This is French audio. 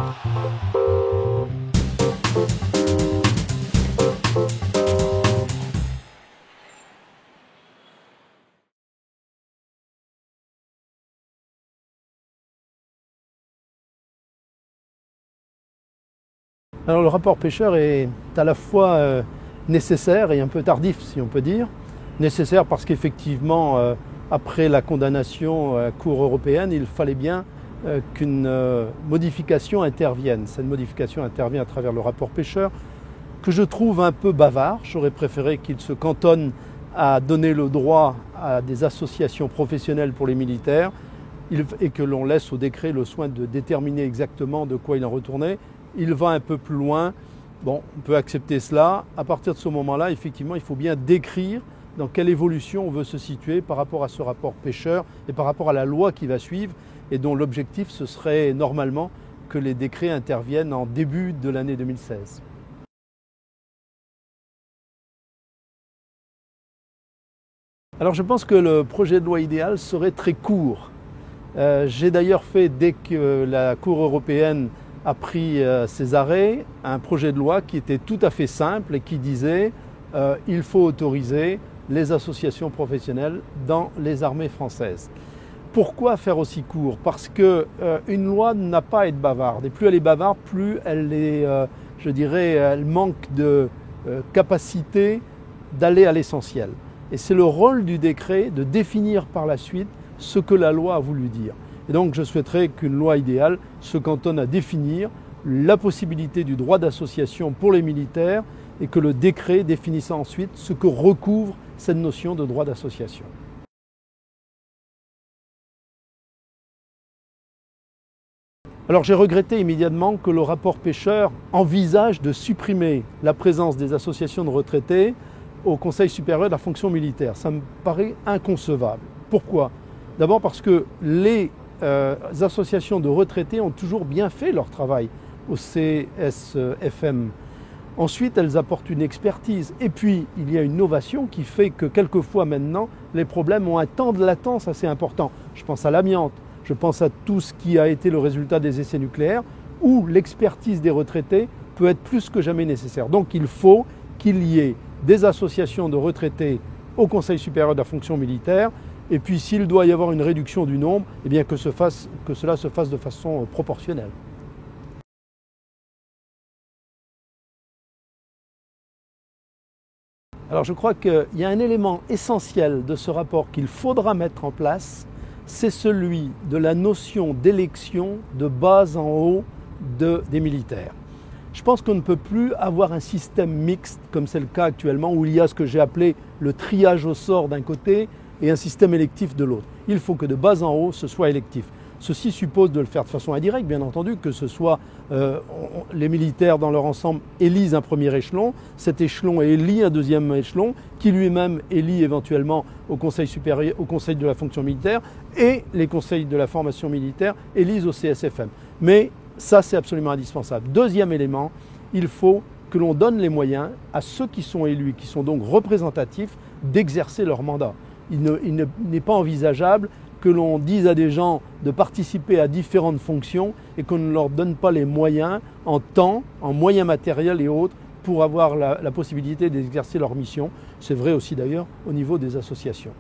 Alors le rapport pêcheur est à la fois nécessaire et un peu tardif, si on peut dire. Nécessaire parce qu'effectivement, après la condamnation à la Cour européenne, il fallait bien qu'une modification intervienne. Cette modification intervient à travers le rapport pêcheur, que je trouve un peu bavard. J'aurais préféré qu'il se cantonne à donner le droit à des associations professionnelles pour les militaires et que l'on laisse au décret le soin de déterminer exactement de quoi il en retournait. Il va un peu plus loin. Bon, on peut accepter cela. À partir de ce moment-là, effectivement, il faut bien décrire dans quelle évolution on veut se situer par rapport à ce rapport pêcheur et par rapport à la loi qui va suivre et dont l'objectif, ce serait normalement que les décrets interviennent en début de l'année 2016. Alors je pense que le projet de loi idéal serait très court. J'ai d'ailleurs fait, dès que la Cour européenne a pris ses arrêts, un projet de loi qui était tout à fait simple et qui disait il faut autoriser les associations professionnelles dans les armées françaises. Pourquoi faire aussi court? Parce qu'une loi n'a pas à être bavarde. Et plus elle est bavarde, plus elle est, je dirais, elle manque de capacité d'aller à l'essentiel. Et c'est le rôle du décret de définir par la suite ce que la loi a voulu dire. Et donc je souhaiterais qu'une loi idéale se cantonne à définir la possibilité du droit d'association pour les militaires et que le décret définisse ensuite ce que recouvre cette notion de droit d'association. Alors j'ai regretté immédiatement que le rapport pêcheur envisage de supprimer la présence des associations de retraités au Conseil supérieur de la fonction militaire. Ça me paraît inconcevable. Pourquoi? D'abord parce que les associations de retraités ont toujours bien fait leur travail au CSFM. Ensuite, elles apportent une expertise. Et puis, il y a une innovation qui fait que quelquefois maintenant, les problèmes ont un temps de latence assez important. Je pense à l'amiante, je pense à tout ce qui a été le résultat des essais nucléaires, où l'expertise des retraités peut être plus que jamais nécessaire. Donc, il faut qu'il y ait des associations de retraités au Conseil supérieur de la fonction militaire. Et puis s'il doit y avoir une réduction du nombre, eh bien que cela se fasse de façon proportionnelle. Alors je crois qu'il y a un élément essentiel de ce rapport qu'il faudra mettre en place, c'est celui de la notion d'élection de bas en haut des militaires. Je pense qu'on ne peut plus avoir un système mixte, comme c'est le cas actuellement, où il y a ce que j'ai appelé le triage au sort d'un côté, et un système électif de l'autre. Il faut que de bas en haut, ce soit électif. Ceci suppose de le faire de façon indirecte, bien entendu, que ce soit les militaires dans leur ensemble élisent un premier échelon, cet échelon élit un deuxième échelon, qui lui-même élit éventuellement au Conseil supérieur, au Conseil de la fonction militaire, et les conseils de la formation militaire élisent au CSFM. Mais ça, c'est absolument indispensable. Deuxième élément, il faut que l'on donne les moyens à ceux qui sont élus, qui sont donc représentatifs, d'exercer leur mandat. Il n'est pas envisageable que l'on dise à des gens de participer à différentes fonctions et qu'on ne leur donne pas les moyens en temps, en moyens matériels et autres pour avoir la possibilité d'exercer leur mission. C'est vrai aussi d'ailleurs au niveau des associations.